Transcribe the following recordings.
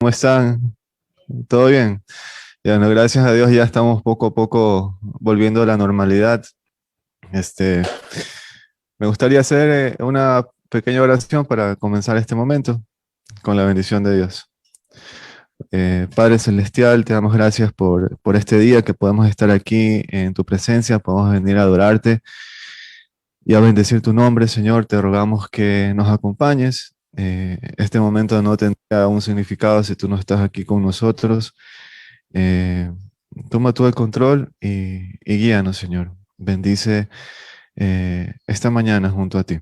¿Cómo están? ¿Todo bien? Ya, no, gracias a Dios ya estamos poco a poco volviendo a la normalidad. Este, Me gustaría hacer una pequeña oración para comenzar este momento con la bendición de Dios. Padre Celestial, te damos gracias por este día que podemos estar aquí en tu presencia, podemos venir a adorarte y a bendecir tu nombre, Señor. Te rogamos que nos acompañes. Este momento no tendría un significado si tú no estás aquí con nosotros. Eh, Toma tú el control y guíanos, Señor. Bendice esta mañana junto a ti.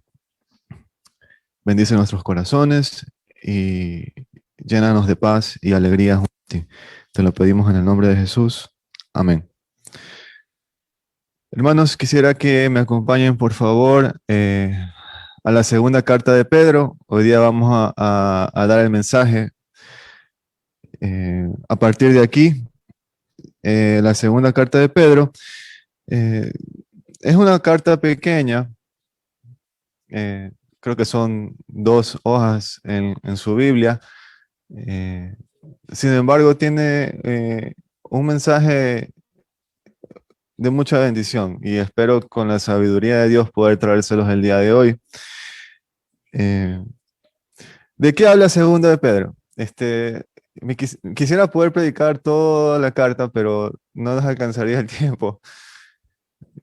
Bendice nuestros corazones y llénanos de paz y alegría junto a ti. Te lo pedimos en el nombre de Jesús. Amén. Hermanos, quisiera que me acompañen, por favor, a la segunda carta de Pedro. Hoy día vamos a dar el mensaje. A partir de aquí, la segunda carta de Pedro. eh, Es una carta pequeña, eh, creo que son 2 hojas en su Biblia. eh, Sin embargo, tiene un mensaje de mucha bendición y espero con la sabiduría de Dios poder traérselos el día de hoy. Eh, ¿De qué habla segunda de Pedro? Quisiera poder predicar toda la carta, pero no nos alcanzaría el tiempo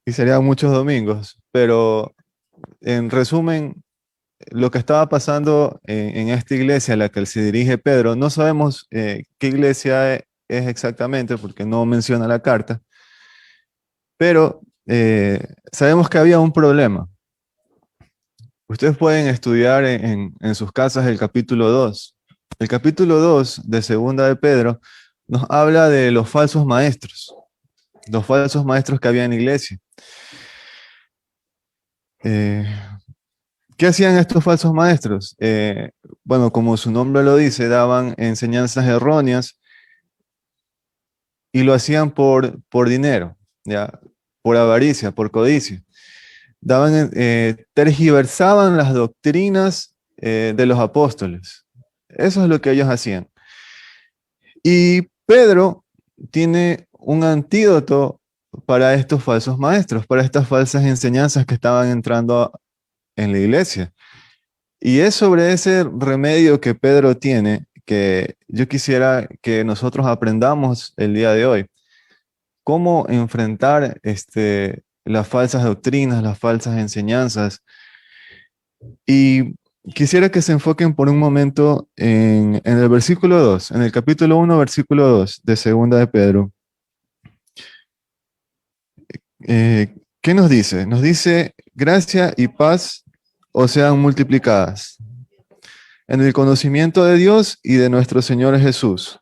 y serían muchos domingos. Pero en resumen, lo que estaba pasando en esta iglesia a la que se dirige Pedro, no sabemos qué iglesia es exactamente porque no menciona la carta, pero sabemos que había un problema. Ustedes pueden estudiar en sus casas el capítulo 2. El capítulo 2 de Segunda de Pedro nos habla de los falsos maestros que había en la iglesia. Eh, ¿Qué hacían estos falsos maestros? Bueno, como su nombre lo dice, daban enseñanzas erróneas y lo hacían por dinero, ¿ya? Por avaricia, por codicia. Tergiversaban las doctrinas de los apóstoles. Eso es lo que ellos hacían. Y Pedro tiene un antídoto para estos falsos maestros, para estas falsas enseñanzas que estaban entrando en la iglesia. Y es sobre ese remedio que Pedro tiene que yo quisiera que nosotros aprendamos el día de hoy. Cómo enfrentar las falsas doctrinas, las falsas enseñanzas. Y quisiera que se enfoquen por un momento en el versículo 2, en el capítulo 1, versículo 2 de Segunda de Pedro. ¿Qué nos dice? Nos dice, gracia y paz os sean multiplicadas en el conocimiento de Dios y de nuestro Señor Jesús.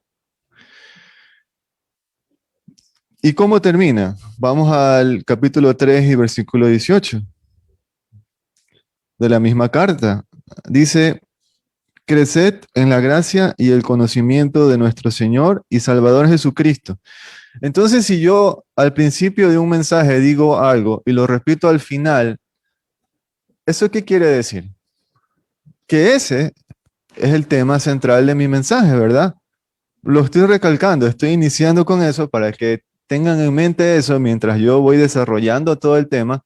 ¿Y cómo termina? Vamos al capítulo 3 y versículo 18 de la misma carta. Dice, creced en la gracia y el conocimiento de nuestro Señor y Salvador Jesucristo. Entonces, si yo al principio de un mensaje digo algo y lo repito al final, ¿eso qué quiere decir? Que ese es el tema central de mi mensaje, ¿verdad? Lo estoy recalcando, estoy iniciando con eso para que tengan en mente eso mientras yo voy desarrollando todo el tema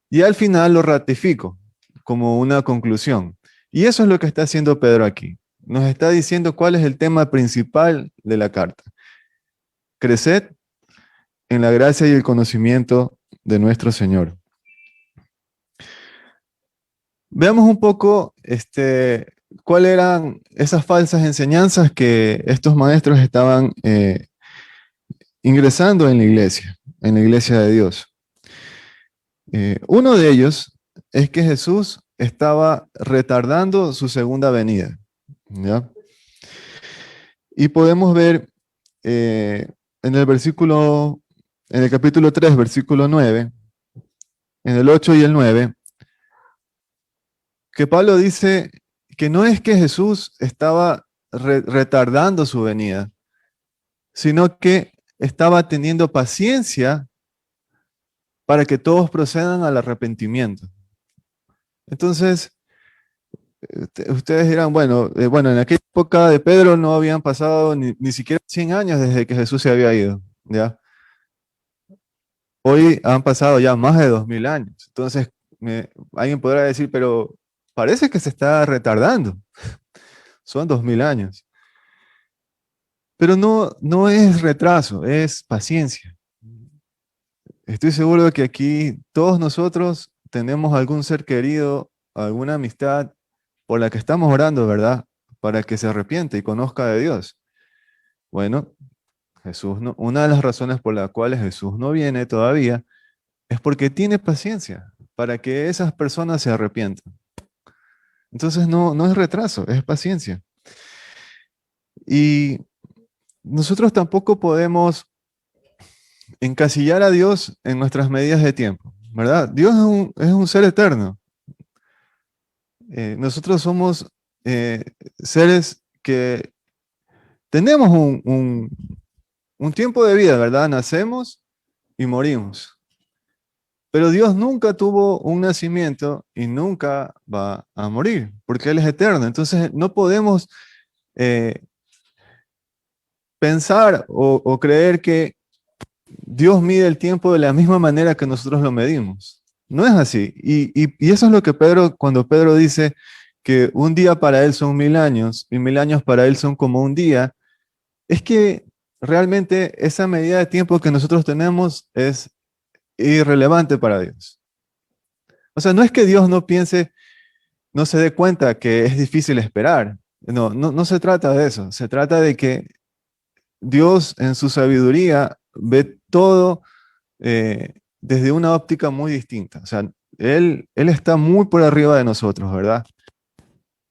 y al final lo ratifico como una conclusión. Y eso es lo que está haciendo Pedro aquí. Nos está diciendo cuál es el tema principal de la carta. Creced en la gracia y el conocimiento de nuestro Señor. Veamos un poco cuáles eran esas falsas enseñanzas que estos maestros estaban ingresando en la iglesia de Dios. Uno de ellos es que Jesús estaba retardando su segunda venida, ¿ya? Y podemos ver eh, en el versículo, en el capítulo 3, versículo 9, en el 8 y el 9, que Pablo dice que no es que Jesús estaba retardando su venida, sino que estaba teniendo paciencia para que todos procedan al arrepentimiento. Entonces, Ustedes dirán, bueno, bueno, en aquella época de Pedro no habían pasado ni siquiera 100 años desde que Jesús se había ido, ¿ya? Hoy han pasado ya más de 2000 años. Entonces, alguien podrá decir, pero parece que se está retardando. Son 2000 años. Pero no, no es retraso, es paciencia. Estoy seguro de que aquí todos nosotros tenemos algún ser querido, alguna amistad por la que estamos orando, ¿verdad? Para que se arrepiente y conozca de Dios. Bueno, Jesús no, una de las razones por las cuales Jesús no viene todavía es porque tiene paciencia para que esas personas se arrepientan. Entonces no, no es retraso, es paciencia. Y nosotros tampoco podemos encasillar a Dios en nuestras medidas de tiempo, ¿verdad? Dios es un ser eterno. Nosotros somos seres que tenemos un tiempo de vida, ¿verdad? Nacemos y morimos. Pero Dios nunca tuvo un nacimiento y nunca va a morir, porque Él es eterno. Entonces no podemos eh, pensar o creer que Dios mide el tiempo de la misma manera que nosotros lo medimos. No es así. Y eso es lo que Pedro, cuando Pedro dice que un día para Él son 1000 años y 1000 años para Él son como un día, es que realmente esa medida de tiempo que nosotros tenemos es irrelevante para Dios. O sea, no es que Dios no piense, no se dé cuenta que es difícil esperar. No, no, no se trata de eso. Se trata de que Dios en su sabiduría ve todo desde una óptica muy distinta. O sea, él está muy por arriba de nosotros, ¿verdad?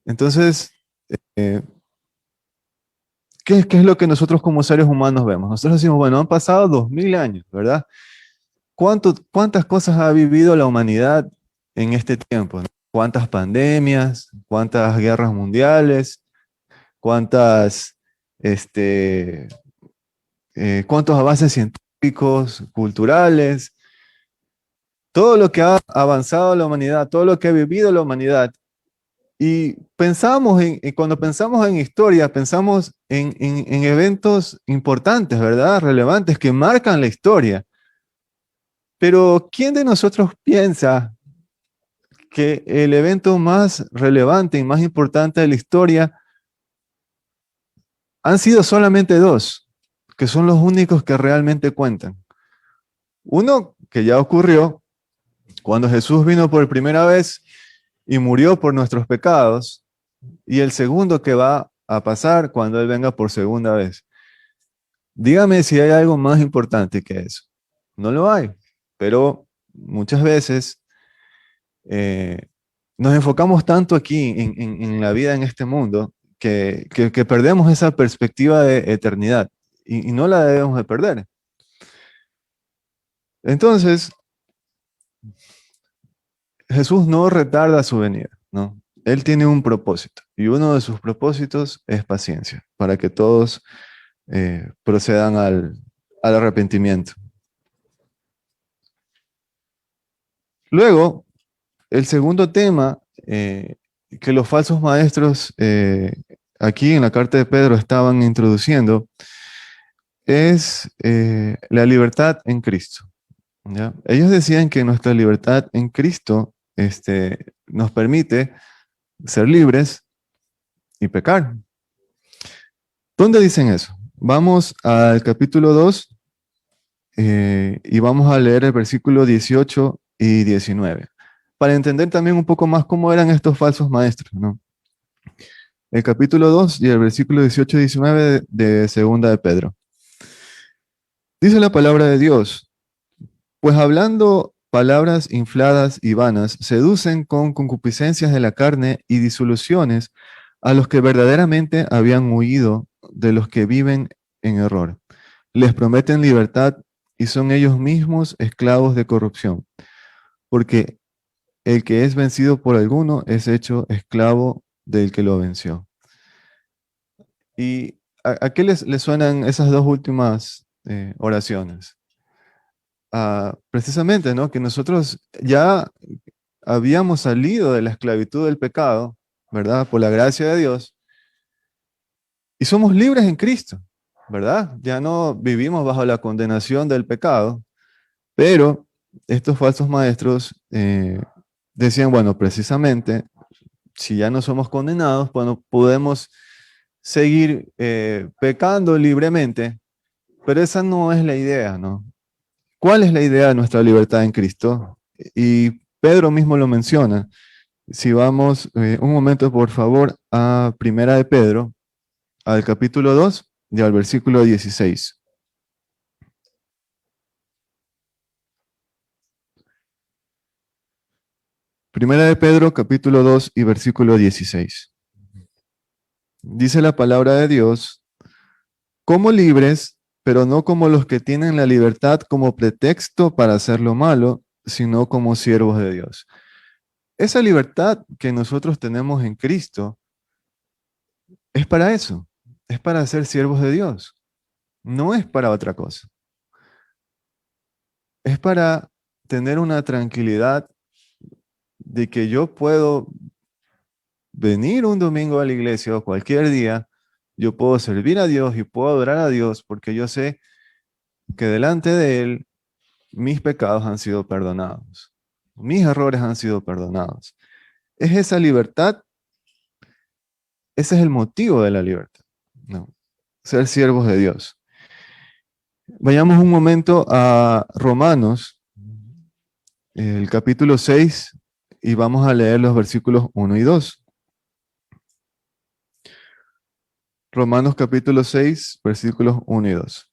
Entonces, eh, qué es lo que nosotros como seres humanos vemos? Nosotros decimos, bueno, han pasado 2000 años, ¿verdad? ¿Cuántas cosas ha vivido la humanidad en este tiempo? ¿No? ¿Cuántas pandemias? ¿Cuántas guerras mundiales? ¿Cuántas, este, cuántos avances científicos, culturales? Todo lo que ha avanzado la humanidad, todo lo que ha vivido la humanidad. Y pensamos cuando pensamos en historia, pensamos en eventos importantes, ¿verdad? Relevantes que marcan la historia. Pero ¿quién de nosotros piensa que el evento más relevante y más importante de la historia han sido solamente dos, que son los únicos que realmente cuentan? Uno que ya ocurrió cuando Jesús vino por primera vez y murió por nuestros pecados, y el segundo que va a pasar cuando Él venga por segunda vez. Dígame si hay algo más importante que eso. No lo hay, pero muchas veces eh, nos enfocamos tanto aquí en la vida en este mundo que perdemos esa perspectiva de eternidad y no la debemos de perder. Entonces, Jesús no retarda su venida, ¿no? Él tiene un propósito y uno de sus propósitos es paciencia, para que todos procedan al arrepentimiento. Luego, el segundo tema que los falsos maestros aquí en la carta de Pedro estaban introduciendo es la libertad en Cristo. ¿Ya? Ellos decían que nuestra libertad en Cristo nos permite ser libres y pecar. ¿Dónde dicen eso? Vamos al capítulo 2 y vamos a leer el versículo 18 y 19 para entender también un poco más cómo eran estos falsos maestros, ¿no? El capítulo 2 y el versículo 18 y 19 de Segunda de Pedro. Dice la palabra de Dios: pues hablando palabras infladas y vanas, seducen con concupiscencias de la carne y disoluciones a los que verdaderamente habían huido de los que viven en error. Les prometen libertad y son ellos mismos esclavos de corrupción, porque el que es vencido por alguno es hecho esclavo del que lo venció. ¿Y a qué les suenan esas dos últimas oraciones? Precisamente, ¿no? Que nosotros ya habíamos salido de la esclavitud del pecado ¿verdad? Por la gracia de Dios. Y somos libres en Cristo, ¿verdad? Ya no vivimos bajo la condenación del pecado, pero estos falsos maestros decían, bueno, precisamente, si ya no somos condenados, bueno, podemos seguir pecando libremente, pero esa no es la idea, ¿no? ¿Cuál es la idea de nuestra libertad en Cristo? Y Pedro mismo lo menciona. Si vamos un momento, por favor, a Primera de Pedro, al capítulo 2 y al versículo 16. Primera de Pedro, capítulo 2 y versículo 16. Dice la palabra de Dios, como libres, pero no como los que tienen la libertad como pretexto para hacer lo malo, sino como siervos de Dios. Esa libertad que nosotros tenemos en Cristo es para eso, es para ser siervos de Dios, no es para otra cosa. Es para tener una tranquilidad de que yo puedo venir un domingo a la iglesia o cualquier día, yo puedo servir a Dios y puedo adorar a Dios porque yo sé que delante de Él mis pecados han sido perdonados, mis errores han sido perdonados. Es esa libertad, ese es el motivo de la libertad, ¿no? Ser siervos de Dios. Vayamos un momento a Romanos, el capítulo 6, y vamos a leer los versículos 1 y 2. Romanos capítulo 6, versículos 1 y 2.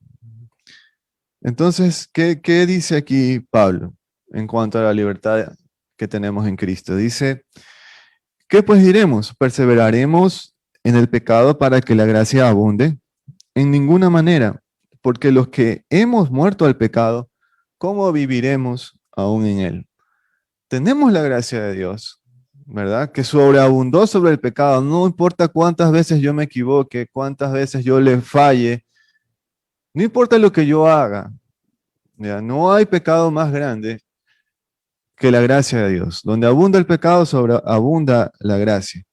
Entonces, ¿qué dice aquí Pablo en cuanto a la libertad que tenemos en Cristo? Dice, ¿qué pues diremos? ¿Perseveraremos en el pecado para que la gracia abunde? En ninguna manera, porque los que hemos muerto al pecado, ¿cómo viviremos aún en él? Tenemos la gracia de Dios, ¿verdad? Que sobreabundó sobre el pecado. No importa cuántas veces yo me equivoque, cuántas veces yo le falle, no importa lo que yo haga, ¿ya? No hay pecado más grande que la gracia de Dios. Donde abunda el pecado, sobreabunda la gracia.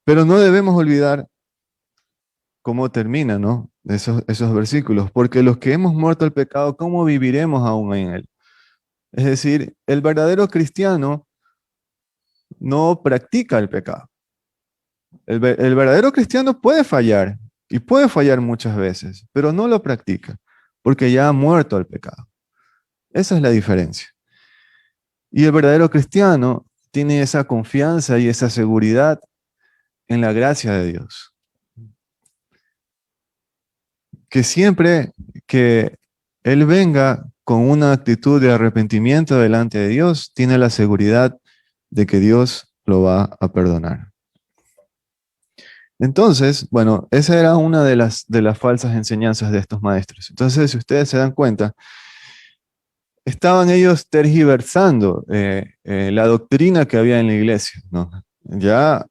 Pero no debemos olvidar cómo termina, ¿no? Esos versículos. Porque los que hemos muerto al pecado, ¿cómo viviremos aún en él? Es decir, el verdadero cristiano no practica el pecado. El verdadero cristiano puede fallar y puede fallar muchas veces, pero no lo practica porque ya ha muerto al pecado. Esa es la diferencia. Y el verdadero cristiano tiene esa confianza y esa seguridad en la gracia de Dios. Que siempre que Él venga con una actitud de arrepentimiento delante de Dios, tiene la seguridad de que Dios lo va a perdonar. Entonces, bueno, esa era una de las falsas enseñanzas de estos maestros. Entonces, si ustedes se dan cuenta, estaban ellos tergiversando la doctrina que había en la iglesia, ¿no? Ya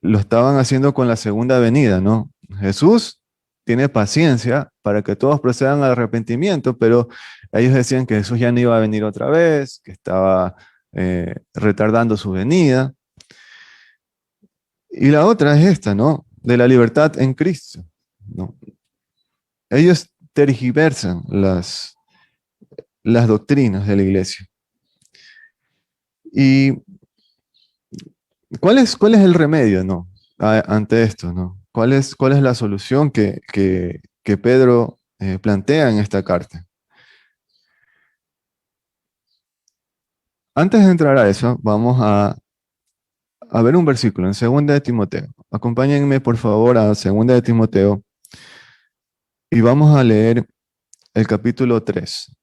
lo estaban haciendo con la segunda venida, ¿no? Jesús tiene paciencia para que todos procedan al arrepentimiento, pero ellos decían que Jesús ya no iba a venir otra vez, que estaba retardando su venida. Y la otra es esta, ¿no? De la libertad en Cristo, ¿no? Ellos tergiversan las doctrinas de la iglesia. ¿Y cuál es el remedio, no? Ante esto, ¿no? Cuál es la solución que Pedro plantea en esta carta? Antes de entrar a eso, vamos a ver un versículo en 2 de Timoteo. Acompáñenme, por favor, a 2 de Timoteo y vamos a leer el capítulo 3.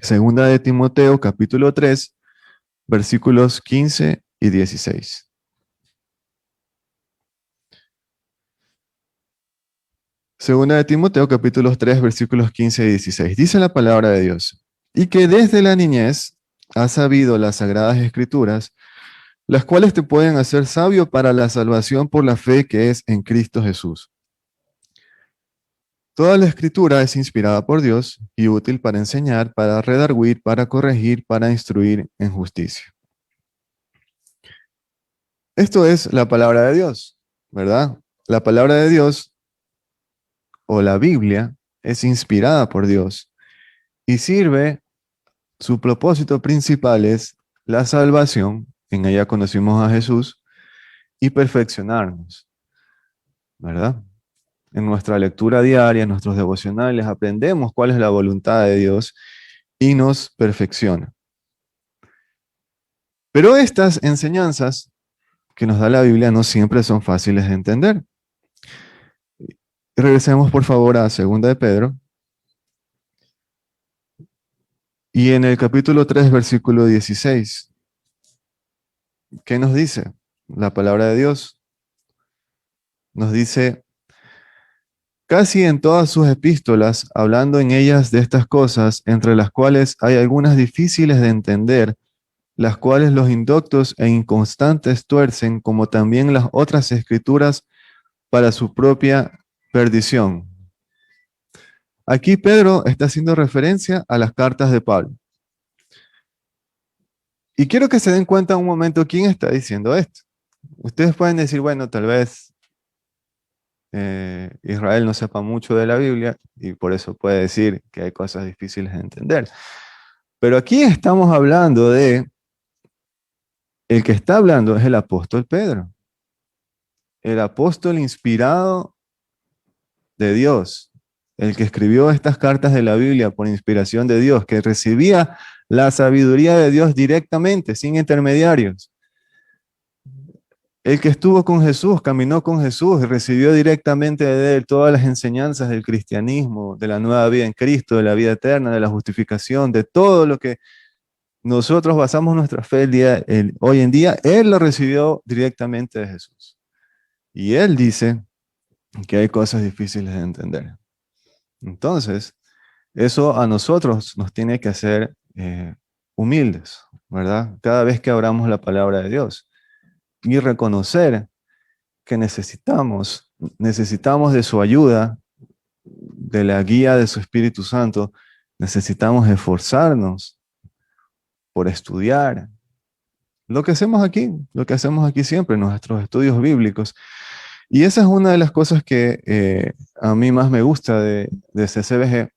2 de Timoteo, capítulo 3, versículos 15 y 16. Segunda de Timoteo, capítulos 3, versículos 15 y 16. Dice la palabra de Dios, y que desde la niñez has sabido las sagradas escrituras, las cuales te pueden hacer sabio para la salvación por la fe que es en Cristo Jesús. Toda la escritura es inspirada por Dios y útil para enseñar, para redarguir, para corregir, para instruir en justicia. Esto es la palabra de Dios, ¿verdad? La palabra de Dios o la Biblia es inspirada por Dios y sirve, su propósito principal es la salvación, en ella conocimos a Jesús, y perfeccionarnos, ¿verdad? En nuestra lectura diaria, en nuestros devocionales, aprendemos cuál es la voluntad de Dios y nos perfecciona. Pero estas enseñanzas que nos da la Biblia no siempre son fáciles de entender. Regresemos por favor a 2 de Pedro. Y en el capítulo 3, versículo 16, ¿qué nos dice? La palabra de Dios nos dice, casi en todas sus epístolas, hablando en ellas de estas cosas, entre las cuales hay algunas difíciles de entender, las cuales los indoctos e inconstantes tuercen, como también las otras escrituras, para su propia perdición. Aquí Pedro está haciendo referencia a las cartas de Pablo. Y quiero que se den cuenta un momento quién está diciendo esto. Ustedes pueden decir, bueno, tal vez Israel no sepa mucho de la Biblia y por eso puede decir que hay cosas difíciles de entender. Pero aquí estamos hablando de, el que está hablando es el apóstol Pedro, el apóstol inspirado de Dios, el que escribió estas cartas de la Biblia por inspiración de Dios, que recibía la sabiduría de Dios directamente, sin intermediarios. El que estuvo con Jesús, caminó con Jesús y recibió directamente de él todas las enseñanzas del cristianismo, de la nueva vida en Cristo, de la vida eterna, de la justificación, de todo lo que nosotros basamos nuestra fe hoy en día, él lo recibió directamente de Jesús. Y él dice que hay cosas difíciles de entender. Entonces, eso a nosotros nos tiene que hacer humildes, ¿verdad? Cada vez que abramos la palabra de Dios y reconocer que necesitamos de su ayuda, de la guía de su Espíritu Santo, necesitamos esforzarnos por estudiar. Lo que hacemos aquí siempre, en nuestros estudios bíblicos. Y esa es una de las cosas que a mí más me gusta de CCBG,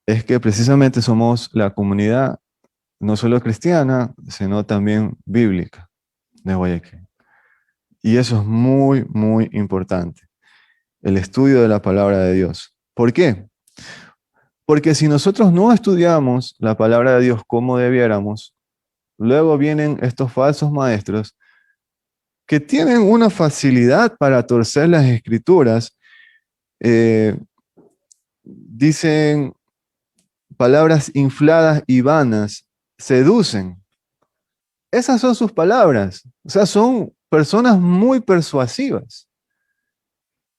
es que precisamente somos la comunidad no solo cristiana, sino también bíblica de Guayaquil. Y eso es muy, muy importante, el estudio de la palabra de Dios. ¿Por qué? Porque si nosotros no estudiamos la palabra de Dios como debiéramos, luego vienen estos falsos maestros que tienen una facilidad para torcer las escrituras, eh, dicen palabras infladas y vanas, seducen. Esas son sus palabras. O sea, son personas muy persuasivas,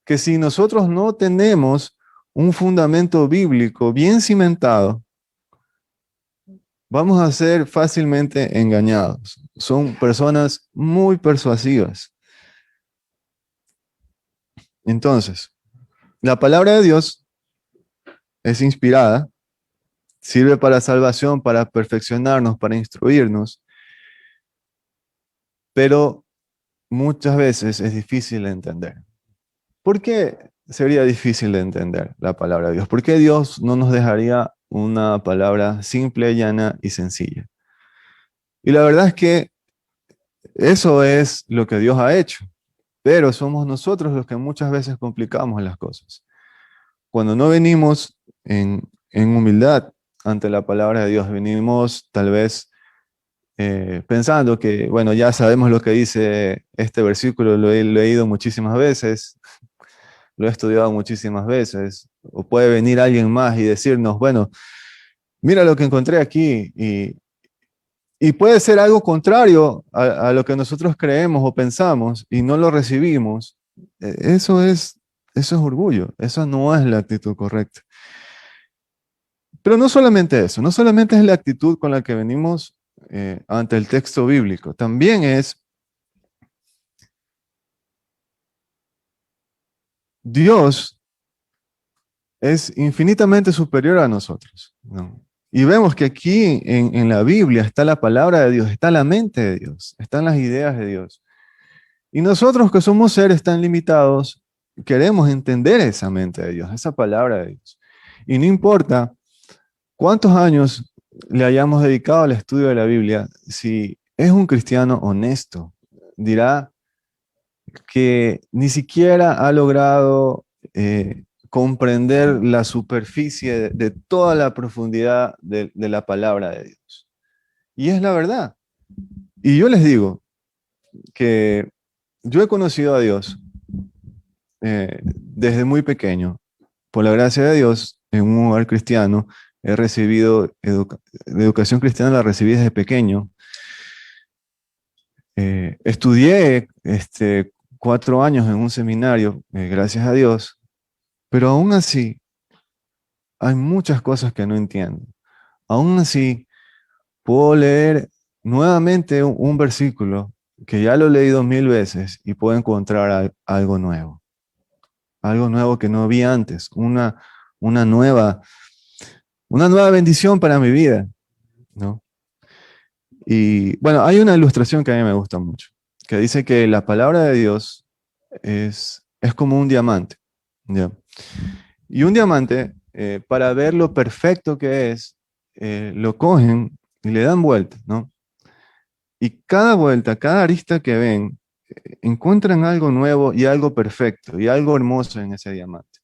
que si nosotros no tenemos un fundamento bíblico bien cimentado, vamos a ser fácilmente engañados. Son personas muy persuasivas. Entonces, la palabra de Dios es inspirada, sirve para salvación, para perfeccionarnos, para instruirnos, pero muchas veces es difícil de entender. ¿Por qué sería difícil de entender la palabra de Dios? ¿Por qué Dios no nos dejaría una palabra simple, llana y sencilla? Y la verdad es que eso es lo que Dios ha hecho, pero somos nosotros los que muchas veces complicamos las cosas. Cuando no venimos en humildad ante la palabra de Dios, venimos tal vez pensando que, bueno, ya sabemos lo que dice este versículo, lo he leído muchísimas veces, lo he estudiado muchísimas veces, o puede venir alguien más y decirnos, bueno, mira lo que encontré aquí, y puede ser algo contrario a lo que nosotros creemos o pensamos y no lo recibimos. Eso es orgullo, eso no es la actitud correcta. Pero no solamente eso, no solamente es la actitud con la que venimos ante el texto bíblico, también es Dios es infinitamente superior a nosotros, ¿no? Y vemos que aquí en la Biblia está la palabra de Dios, está la mente de Dios, están las ideas de Dios. Y nosotros que somos seres tan limitados, queremos entender esa mente de Dios, esa palabra de Dios. Y no importa cuántos años le hayamos dedicado al estudio de la Biblia, si es un cristiano honesto, dirá que ni siquiera ha logrado comprender la superficie de toda la profundidad de la palabra de Dios. Y es la verdad. Y yo les digo que yo he conocido a Dios desde muy pequeño. Por la gracia de Dios, en un hogar cristiano, he recibido la educación cristiana, la recibí desde pequeño. Estudié 4 años en un seminario, gracias a Dios, pero aún así hay muchas cosas que no entiendo. Aún así, puedo leer nuevamente un versículo que ya lo he leído 1000 veces y puedo encontrar algo nuevo que no vi antes, una nueva, una nueva bendición para mi vida, ¿no? Y bueno, hay una ilustración que a mí me gusta mucho, que dice que la palabra de Dios es como un diamante, ¿ya? Y un diamante, para ver lo perfecto que es, lo cogen y le dan vuelta, ¿no? Y cada vuelta, cada arista que ven, encuentran algo nuevo y algo perfecto y algo hermoso en ese diamante.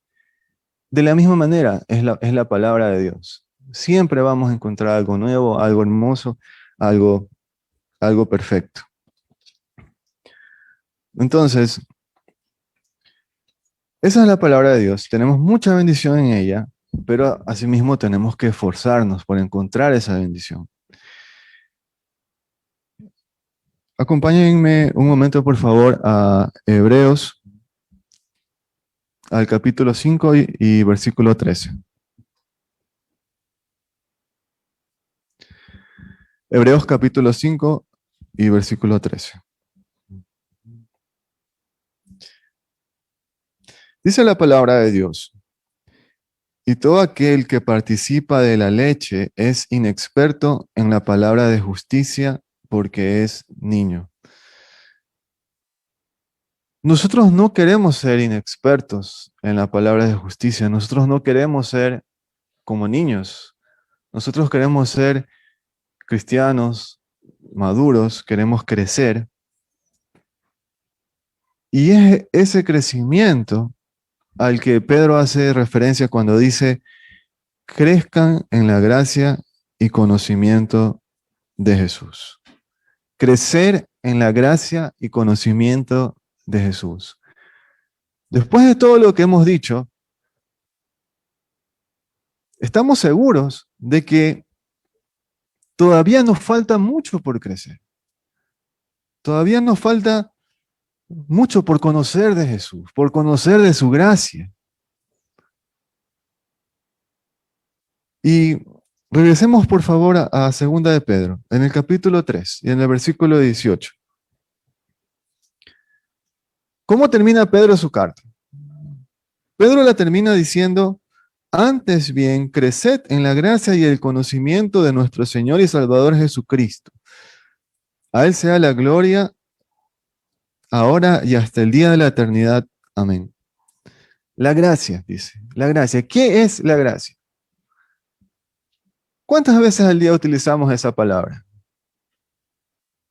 De la misma manera es la palabra de Dios. Siempre vamos a encontrar algo nuevo, algo hermoso, algo, algo perfecto. Entonces, esa es la palabra de Dios. Tenemos mucha bendición en ella, pero asimismo tenemos que esforzarnos por encontrar esa bendición. Acompáñenme un momento, por favor, a Hebreos, al capítulo 5 y versículo 13. Hebreos capítulo 5 y versículo 13. Dice la palabra de Dios: y todo aquel que participa de la leche es inexperto en la palabra de justicia porque es niño. Nosotros no queremos ser inexpertos en la palabra de justicia. Nosotros no queremos ser como niños. Nosotros queremos ser cristianos maduros, queremos crecer. Y es ese crecimiento al que Pedro hace referencia cuando dice: crezcan en la gracia y conocimiento de Jesús. Crecer en la gracia y conocimiento de Jesús. Después de todo lo que hemos dicho, estamos seguros de que todavía nos falta mucho por crecer. Todavía nos falta mucho por conocer de Jesús, por conocer de su gracia. Y regresemos por favor a Segunda de Pedro, en el capítulo 3 y en el versículo 18. ¿Cómo termina Pedro su carta? Pedro la termina diciendo: antes bien, creced en la gracia y el conocimiento de nuestro Señor y Salvador Jesucristo. A Él sea la gloria, ahora y hasta el día de la eternidad. Amén. La gracia, dice. La gracia. ¿Qué es la gracia? ¿Cuántas veces al día utilizamos esa palabra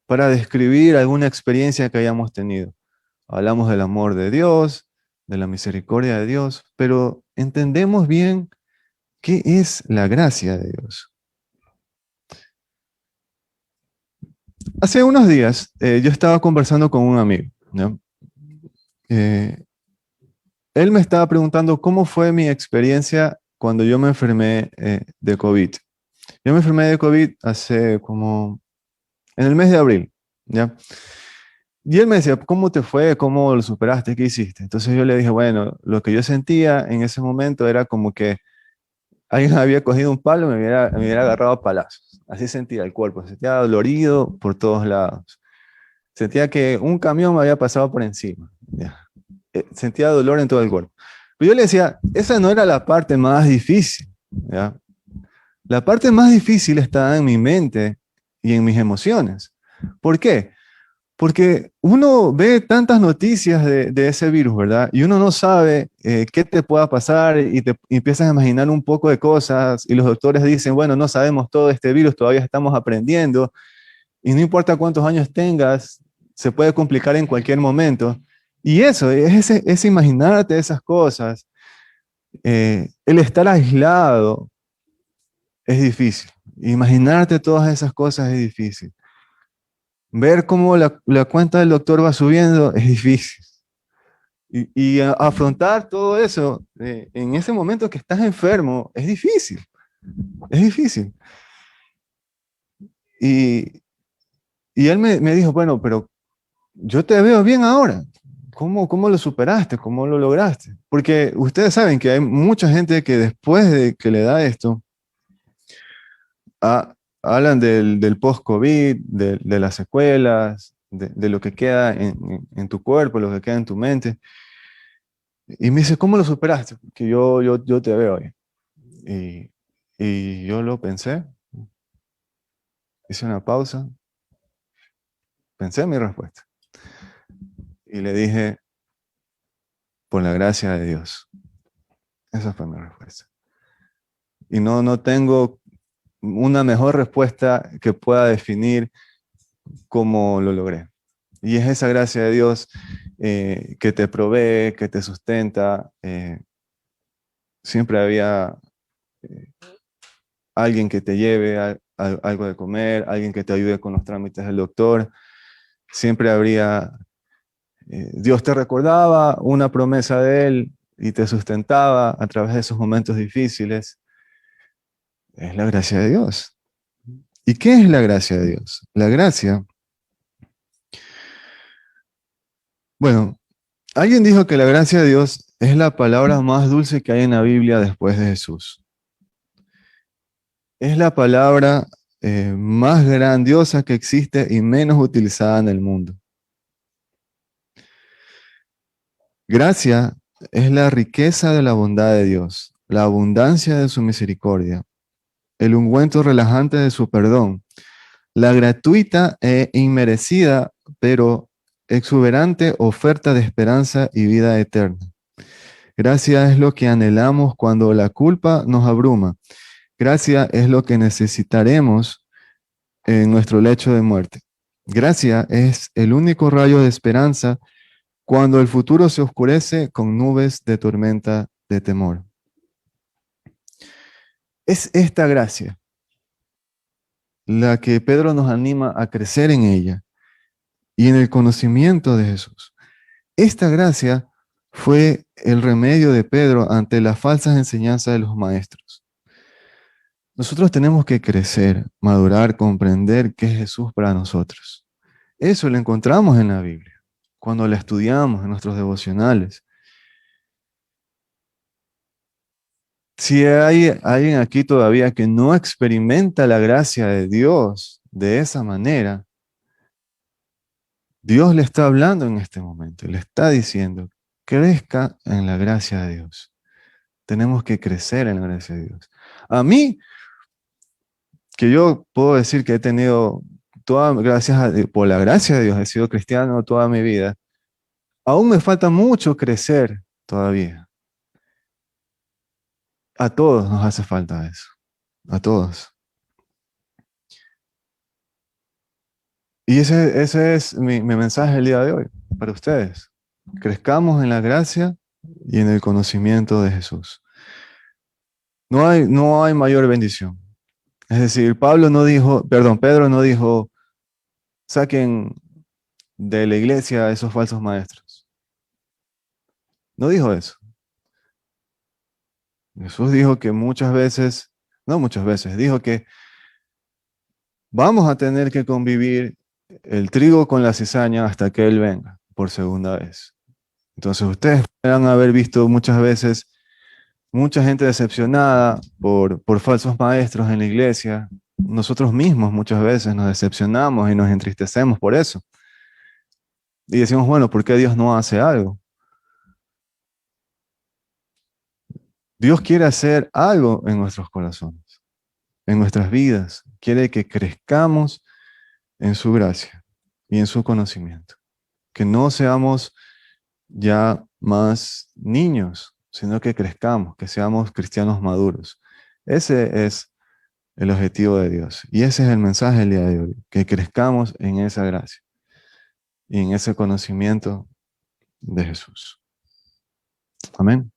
para describir alguna experiencia que hayamos tenido? Hablamos del amor de Dios, de la misericordia de Dios, pero ¿entendemos bien qué es la gracia de Dios? Hace unos días yo estaba conversando con un amigo, ¿no? Él me estaba preguntando cómo fue mi experiencia cuando yo me enfermé de COVID. Yo me enfermé de COVID hace como en el mes de abril, ¿ya? Y él me decía: ¿cómo te fue? ¿Cómo lo superaste? ¿Qué hiciste? Entonces yo le dije: bueno, lo que yo sentía en ese momento era como que alguien había cogido un palo y me hubiera agarrado a palazos. Así sentía el cuerpo, sentía dolorido por todos lados. Sentía que un camión me había pasado por encima, ¿ya? Sentía dolor en todo el cuerpo. Pero yo le decía: esa no era la parte más difícil, ¿ya? La parte más difícil está en mi mente y en mis emociones. ¿Por qué? Porque uno ve tantas noticias de ese virus, ¿verdad? Y uno no sabe qué te pueda pasar y empiezas a imaginar un poco de cosas y los doctores dicen, bueno, no sabemos todo este virus, todavía estamos aprendiendo y no importa cuántos años tengas, se puede complicar en cualquier momento. Y eso, es imaginarte esas cosas. El estar aislado es difícil. Imaginarte todas esas cosas es difícil. Ver cómo la cuenta del doctor va subiendo es difícil. Y afrontar todo eso en ese momento que estás enfermo es difícil. Es difícil. Y, y él me dijo, bueno, pero yo te veo bien ahora. ¿Cómo lo superaste? ¿Cómo lo lograste? Porque ustedes saben que hay mucha gente que después de que le da esto, hablan del post-COVID, de las secuelas, de lo que queda en tu cuerpo, lo que queda en tu mente. Y me dice, ¿cómo lo superaste? Porque yo te veo ahí. Y, y yo lo pensé, hice una pausa, pensé en mi respuesta. Y le dije, por la gracia de Dios. Esa fue mi respuesta. Y no tengo una mejor respuesta que pueda definir cómo lo logré. Y es esa gracia de Dios que te provee, que te sustenta. Siempre había eh, alguien que te lleve algo de comer, alguien que te ayude con los trámites del doctor. Siempre habría, Dios te recordaba una promesa de Él y te sustentaba a través de esos momentos difíciles. Es la gracia de Dios. ¿Y qué es la gracia de Dios? La gracia, bueno, alguien dijo que la gracia de Dios es la palabra más dulce que hay en la Biblia después de Jesús. Es la palabra más grandiosa que existe y menos utilizada en el mundo. Gracia es la riqueza de la bondad de Dios, la abundancia de su misericordia, el ungüento relajante de su perdón, la gratuita e inmerecida, pero exuberante oferta de esperanza y vida eterna. Gracia es lo que anhelamos cuando la culpa nos abruma. Gracia es lo que necesitaremos en nuestro lecho de muerte. Gracia es el único rayo de esperanza cuando el futuro se oscurece con nubes de tormenta de temor. Es esta gracia la que Pedro nos anima a crecer en ella y en el conocimiento de Jesús. Esta gracia fue el remedio de Pedro ante las falsas enseñanzas de los maestros. Nosotros tenemos que crecer, madurar, comprender qué es Jesús para nosotros. Eso lo encontramos en la Biblia, cuando la estudiamos en nuestros devocionales. Si hay alguien aquí todavía que no experimenta la gracia de Dios de esa manera, Dios le está hablando en este momento, le está diciendo, crezca en la gracia de Dios. Tenemos que crecer en la gracia de Dios. A mí, que yo puedo decir que he tenido por la gracia de Dios, he sido cristiano toda mi vida, aún me falta mucho crecer todavía. A todos nos hace falta eso, a todos. Y ese es mi mensaje el día de hoy para ustedes. Crezcamos en la gracia y en el conocimiento de Jesús. No hay mayor bendición. Es decir, Pedro no dijo, saquen de la iglesia a esos falsos maestros. No dijo eso. Jesús dijo que muchas veces, no muchas veces, dijo que vamos a tener que convivir el trigo con la cizaña hasta que Él venga por segunda vez. Entonces ustedes van a haber visto muchas veces mucha gente decepcionada por falsos maestros en la iglesia. Nosotros mismos muchas veces nos decepcionamos y nos entristecemos por eso. Y decimos, bueno, ¿por qué Dios no hace algo? Dios quiere hacer algo en nuestros corazones. en nuestras vidas. Quiere que crezcamos en su gracia y en su conocimiento. Que no seamos ya más niños, sino que crezcamos, que seamos cristianos maduros. Ese es el objetivo de Dios. Y ese es el mensaje del día de hoy, que crezcamos en esa gracia y en ese conocimiento de Jesús. Amén.